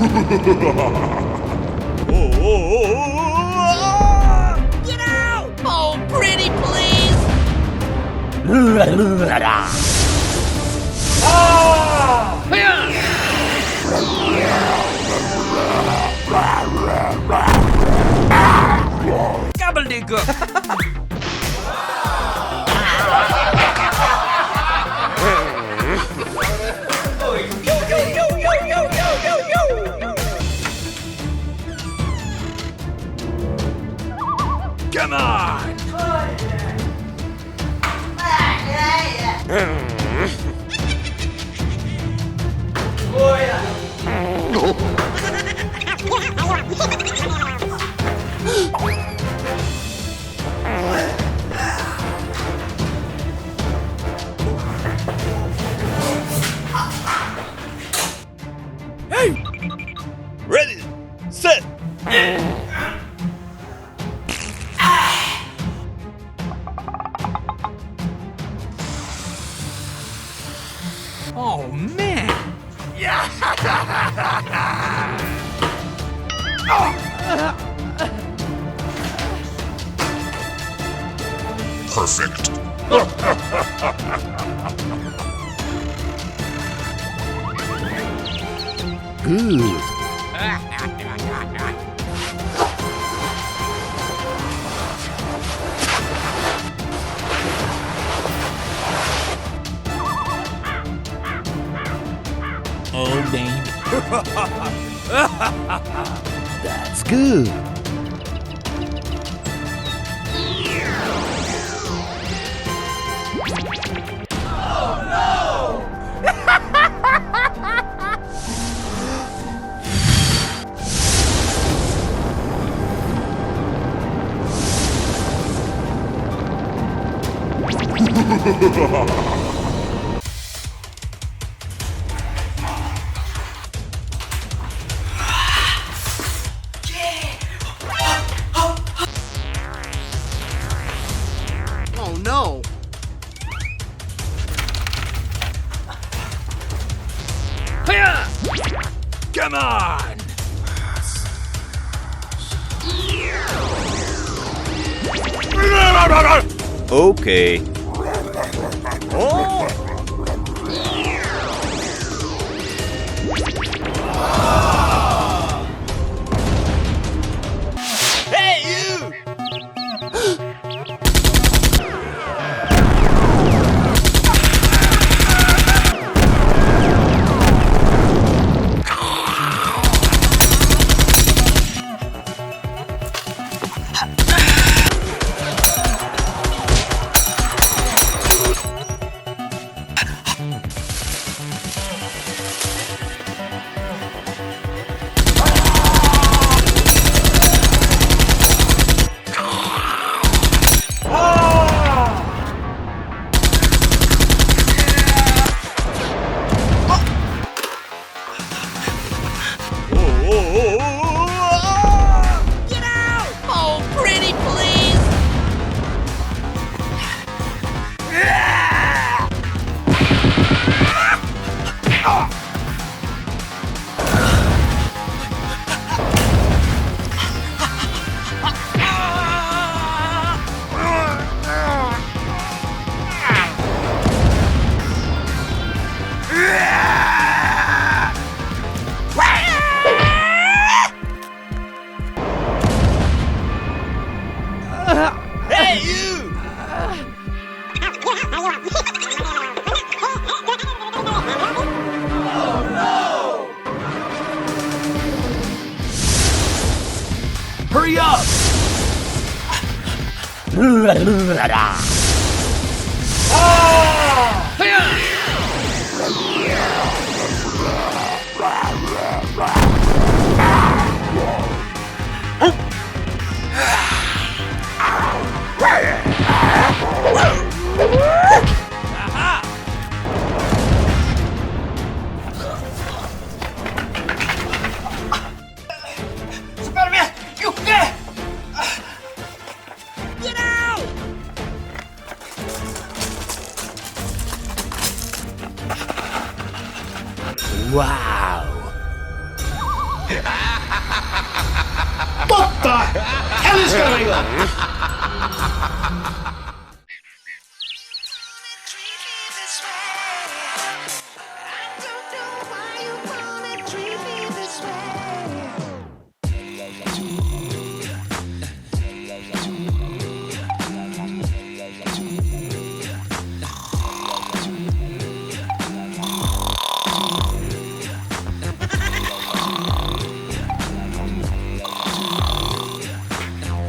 Get out! Oh, pretty, please! Gobbledygook! Come on! Hey! Ready, set! Oh, man! Perfect. Good. Oh, baby. That's good. Oh, no! Come on! Okay. Oh! Hey, you! Get out! Oh, pretty, please! Hey, you! Hurry up! Spiderman, you get it! Get out! Wow! the hell is going on?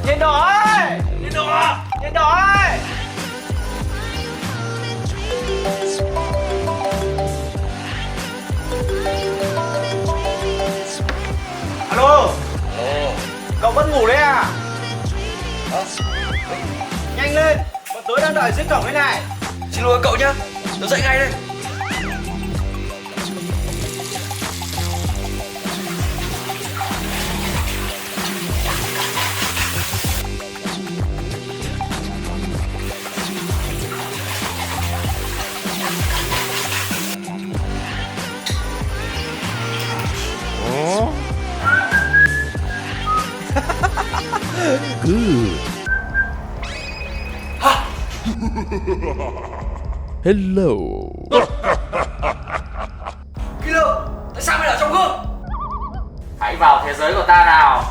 Nhìn đỏ ơi! Nhìn đỏ! Nhìn đỏ ơi! Alo! Cậu vẫn ngủ đấy à? Nhanh lên! Bọn tớ đang đợi dưới cổng đây này. Xin lỗi cậu nhá, tớ dậy ngay đây. Good. Hello. Killer, tại sao mày ở trong gương? Hãy vào thế giới của ta nào.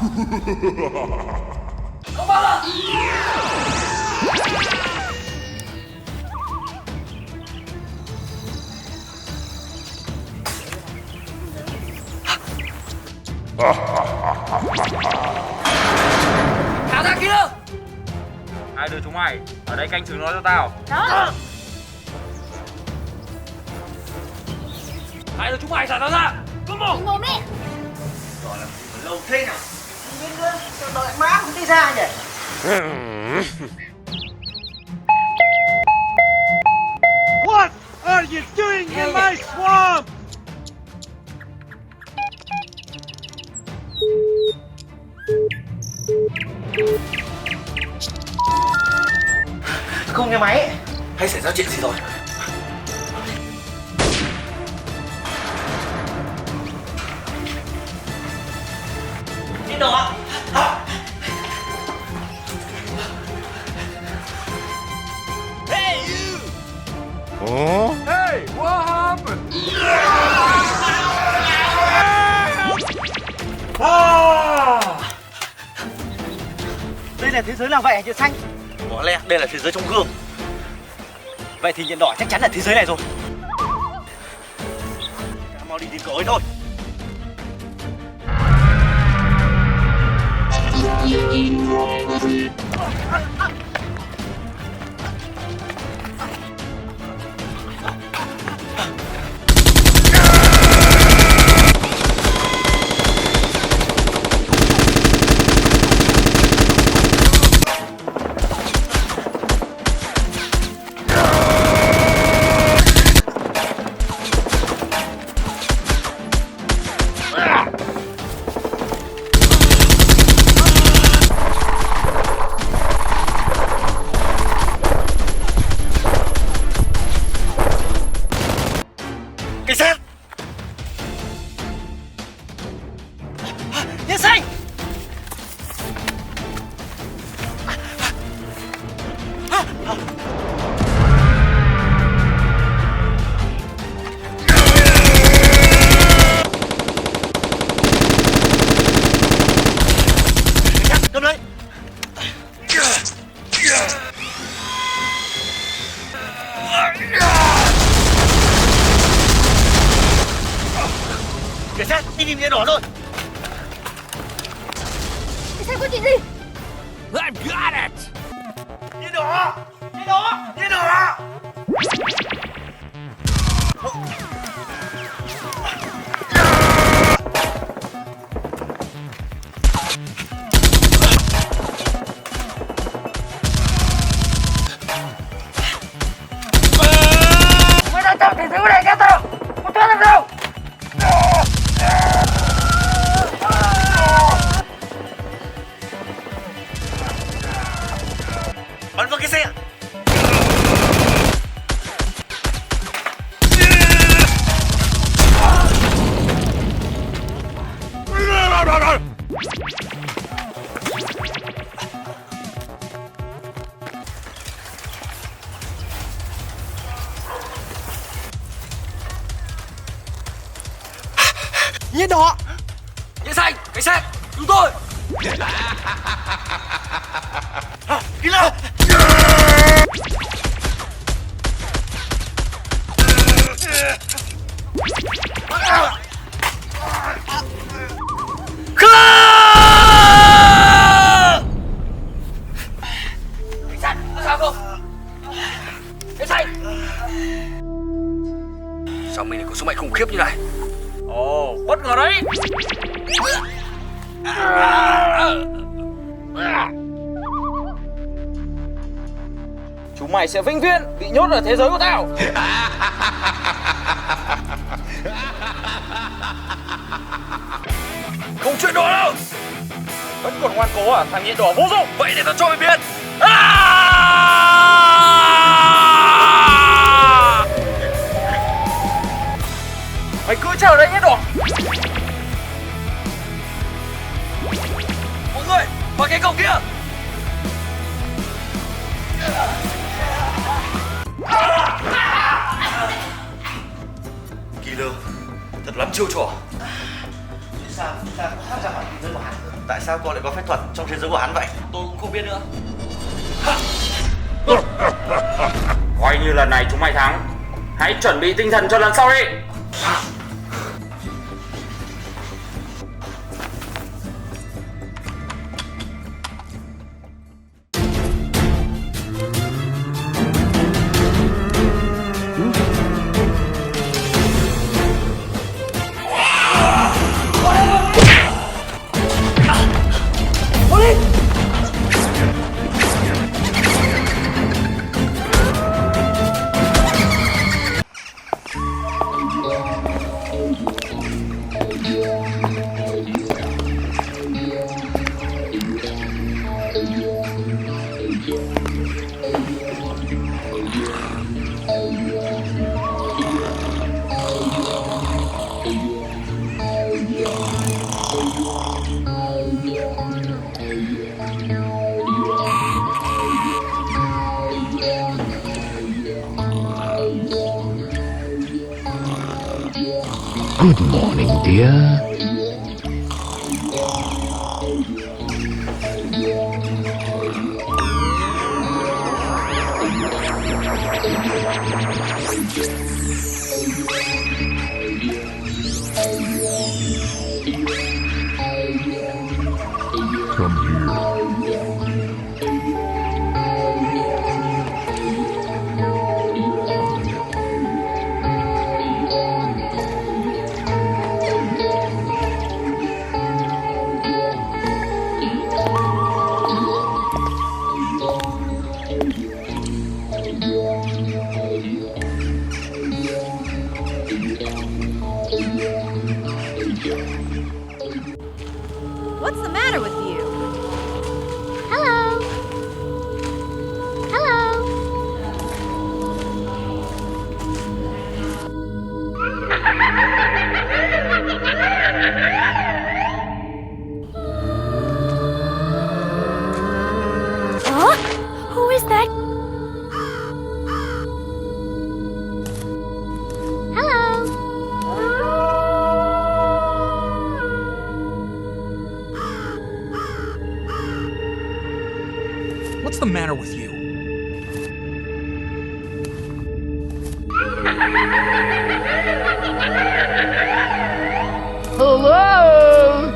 Không bao giờ. Thả ra Killer. Hai đứa chúng mày ở đây canh chừng nó cho tao. Hai đứa chúng mày thả tao ra. Come on. Ngồi mẹ. Gọi là lâu thế nào? Không biết nữa, sao đợi má cũng đi ra nhỉ? What are you doing in my swamp? Không nghe máy. Hay xảy ra chuyện gì rồi? Nhìn đỏ. Hey, you! Hey, what happened? Đây là thế giới nào vậy hả Nhiệt Xanh? Có lẽ đây là thế giới trong gương. Vậy thì Nhiệt Đỏ chắc chắn là thế giới này rồi. Mau đi tìm cậu ấy thôi. Cảnh sát! Nhiệt Xanh! Cầm lấy! Cảnh sát, đi tìm Nhiệt Đỏ rồi! Sao có chuyện gì? I've got it! Nhiệt Đỏ! Nhiệt Đỏ! Nhiệt Đỏ! Mày đang trong thế giới này nghe tao? Không thoát được đâu. Bắn vào cái xe! Nhiên đỏ. Nhện xanh, cảnh sát, chúng tôi. Killer. Cảnh sát, có sao không? Nhện xanh. Sao mình lại có sức mạnh khủng khiếp như này? Ồ, bất ngờ đấy. Chúng mày sẽ vĩnh viễn bị nhốt ở thế giới của tao. Không chuyện đó đâu. Vẫn còn ngoan cố à? Thằng nhện đỏ vô dụng. Vậy để tao cho mày biết. Mày cứ chờ đấy nhét đỏ. Mọi người, vào cái cổng kia. Killer, thật lắm chiêu trò. Sao ta cũng thoát ra khỏi thế giới của hắn? Tại sao cô lại có phép thuật trong thế giới của hắn vậy? Tôi cũng không biết nữa. Coi như lần này chúng mày thắng. Hãy chuẩn bị tinh thần cho lần sau đi. Good morning, dear. Come here. What's the matter with you? Hello? Hello? Huh? Who is that? Hello? What's the matter with you? Hello?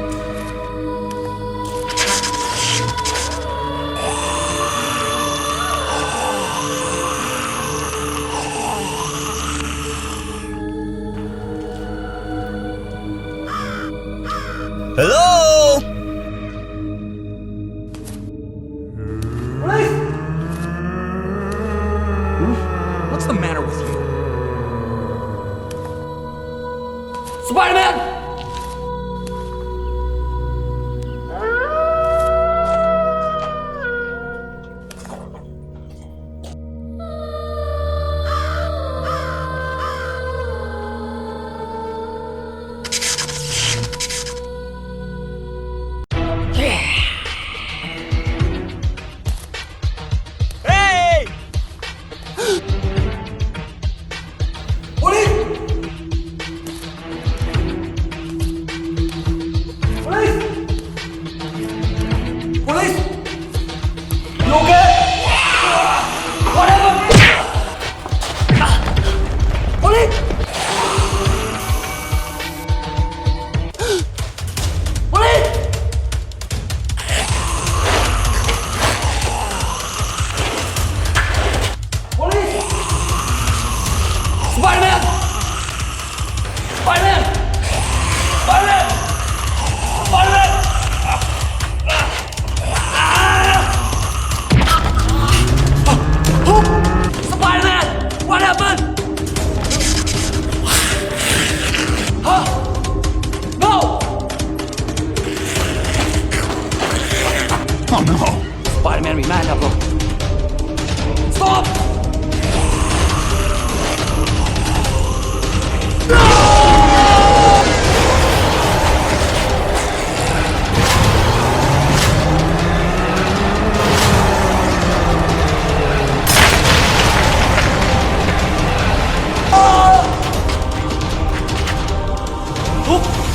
Hello? What's the matter with you? Spiderman! Hey!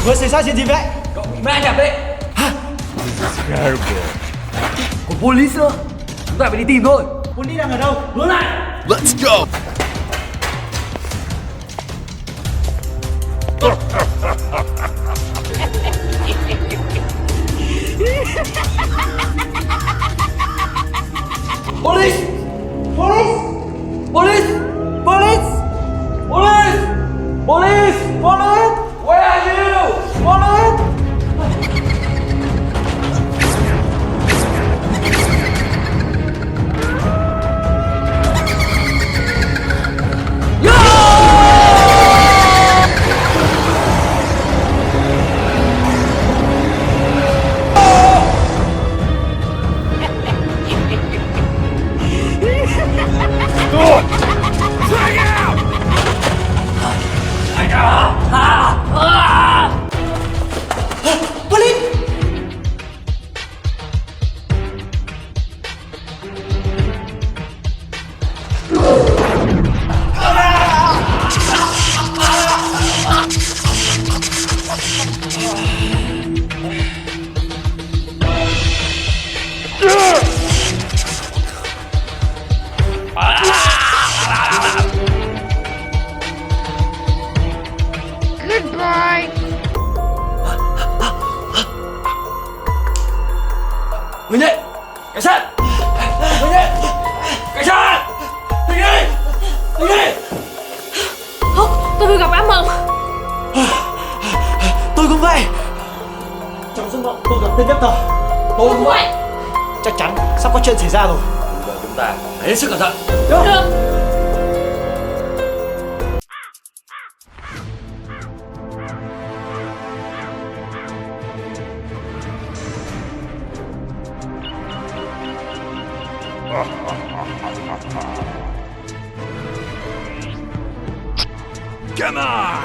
Vừa xảy ra chuyện gì vậy? Cậu bị ma nhập đấy. Có police nữa. Chúng ta phải đi tìm thôi. Police đang ở đâu? Hướng lại. Let's go. Police! Police! Police! Police! Police! Police! Police! Where are you? Police! Goodbye. Người nhện! Cảnh sát! Người nhện! Cảnh sát! Người nhện! Người nhện! Hulk, tôi vừa gặp ác mộng. Tôi cũng vậy. Trong giấc mộng tôi gặp tên Captain. Tôi cũng vậy. Chắc chắn sắp có chuyện xảy ra rồi. Bây giờ chúng ta phải hết sức cẩn thận. Được. Come on.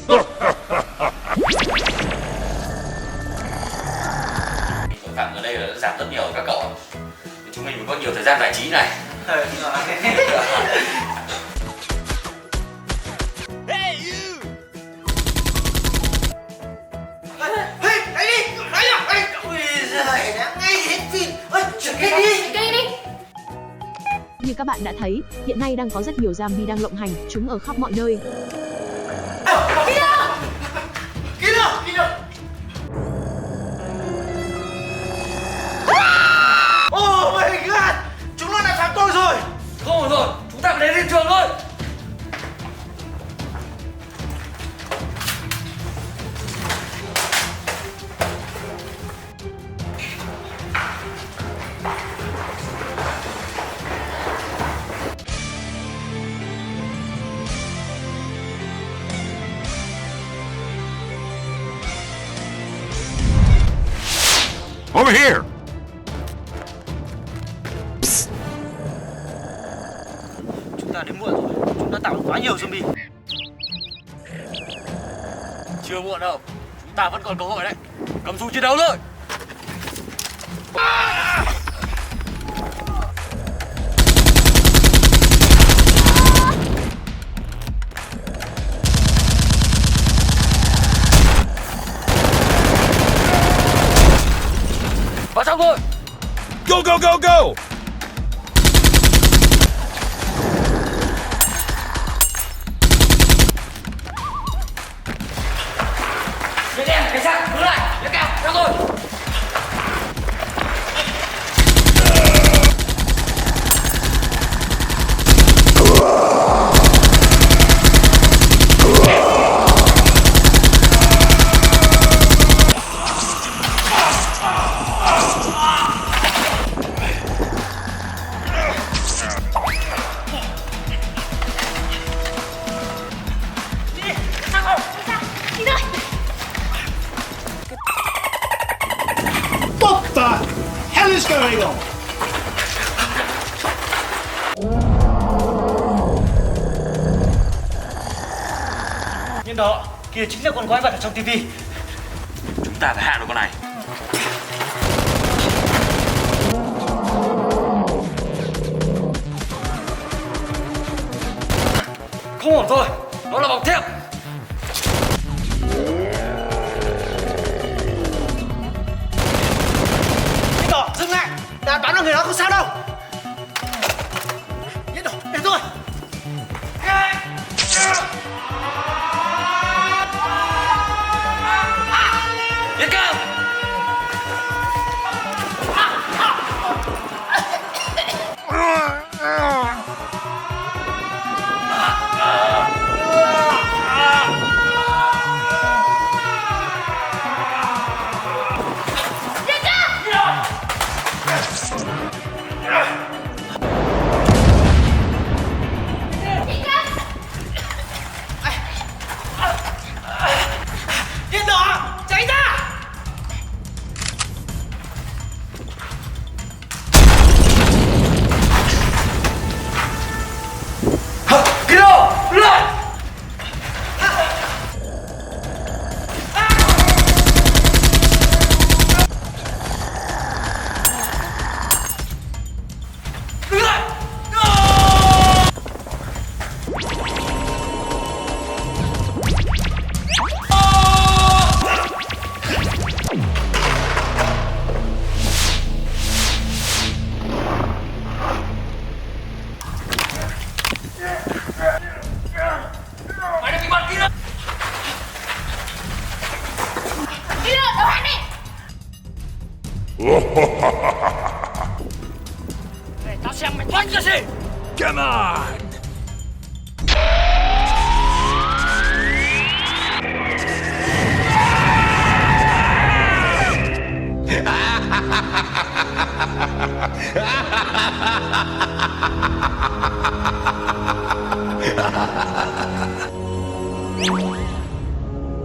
Tội phạm ở đây là giảm rất nhiều rồi các cậu ạ. Chúng mình có nhiều thời gian giải trí này. Hey you! Hey, đánh đi! Đánh à! Đánh! Ui giời, đã ngay hết phim. Ôi, chuyển cây đi! Cây đi. Như các bạn đã thấy, hiện nay đang có rất nhiều zombie đang lộng hành, chúng ở khắp mọi nơi. Oh my god! Chúng nó lại phá tôi rồi! Không rồi, chúng ta phải đến hiện trường thôi. Over here. Chúng ta đến muộn rồi, chúng ta tạo quá nhiều zombie. Chưa muộn đâu. Chúng ta vẫn còn cơ hội đấy. Cầm súng chiến đấu thôi. Vào trong thôi. Go, go, go, go. Người đen, cảnh sát, hướng lại, lên cao, theo tôi. What the hell is going on? Nhân đó, kia chính là con quái vật ở trong tivi. Chúng ta phải hạ được con này. Đã bắn vào người đó không sao đâu. Nhận rồi, để tôi. Tiến cao. Điện đỏ, tránh ra. Cái đồ, lại. Đi đâu, đầu hàng đi. Để tao xem mày toán cái gì. Come on!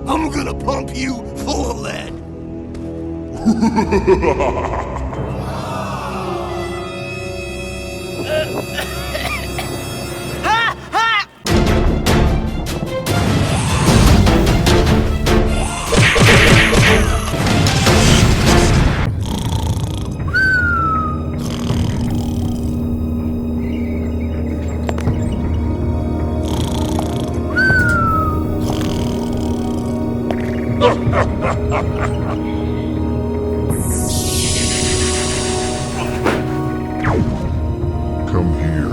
I'm gonna pump you full of lead. Come here.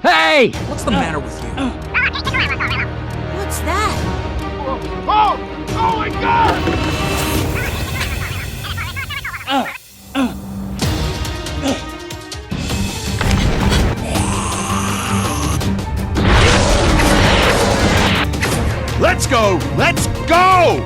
Hey! What's the matter with you? What's that? Oh! Oh my God! Let's go! Let's go!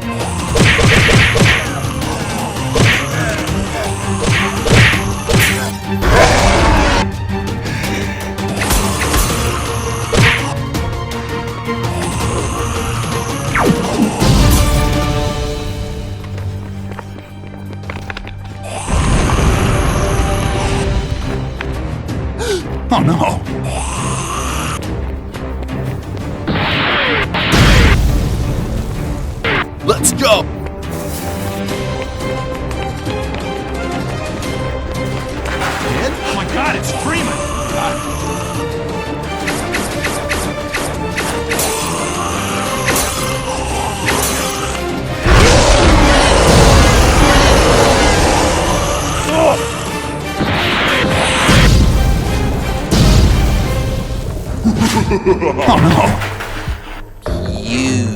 Oh no! Let's go! Oh my God, it's Freeman! Oh no! You.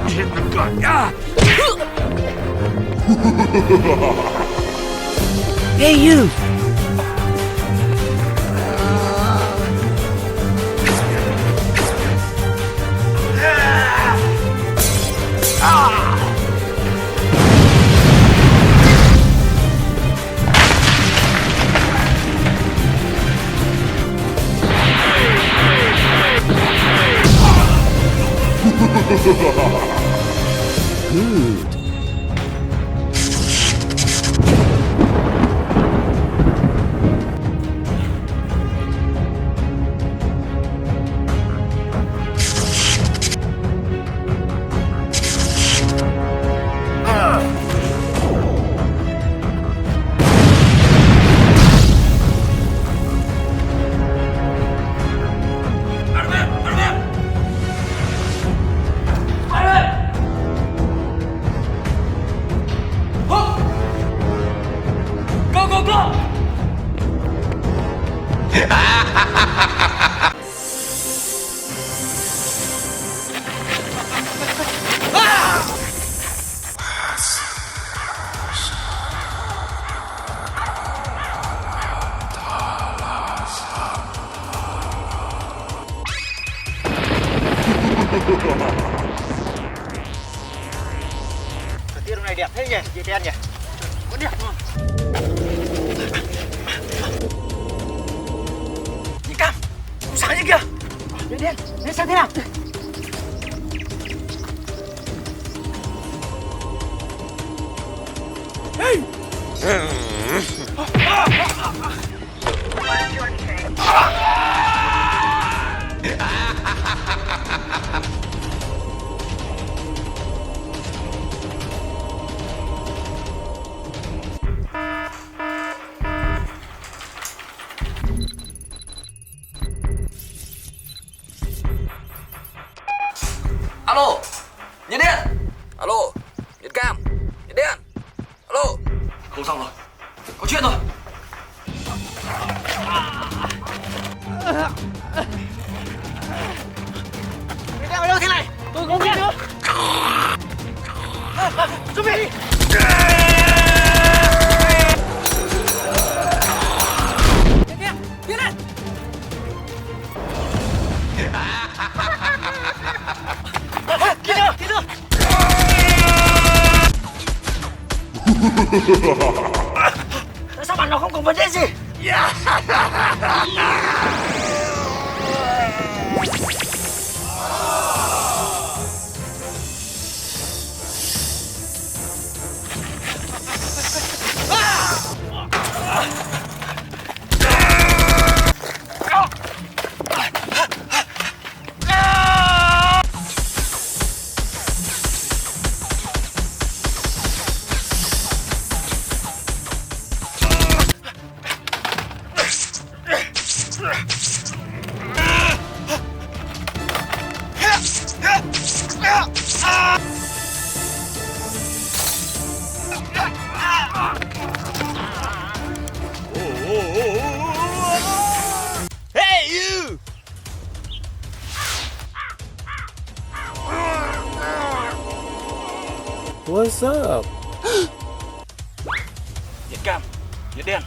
Hit the gut. Ah! Hey, you! Good. Thời tiết hôm nay đẹp thế nhỉ, chị đen nhỉ? Có đẹp không? Nhìn cam, sáng như kìa. Đen, lên xem thế nào. Alo, nhiệt điện. Alo, nhiệt cam, nhiệt điện. Alo. Không xong rồi, có chuyện rồi. Mày đang ở đâu thế này? Tôi không biết nữa. Giúp mình đi. Tiến lên. Kia nữa, kia nữa. Tại sao bạn nó không có vấn đề gì? Hey, you! What's up? Nhiệt cam, nhiệt đen.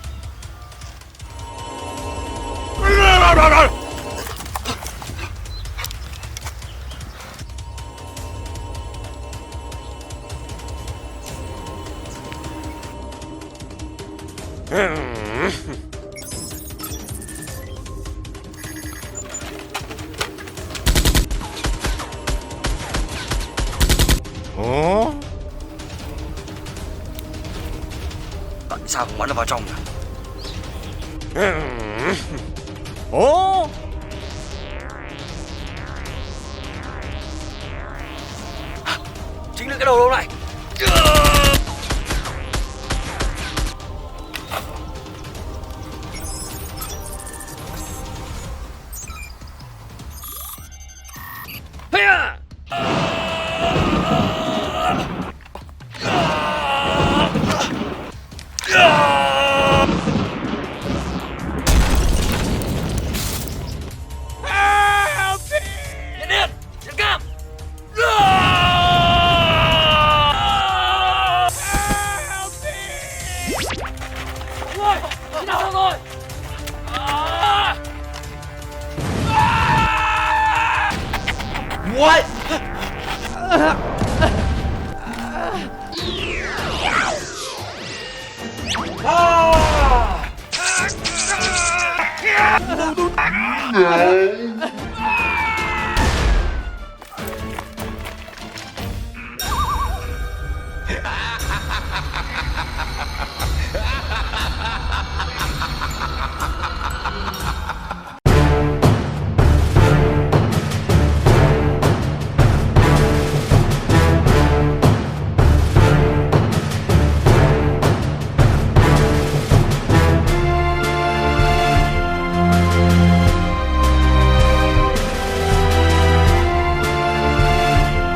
Tại sao không bắn nó vào trong nhỉ? Ồ! Chính là cái đầu lâu này. Nhiệt điện, nhiệt cam. Ôi, thế nào rồi? What?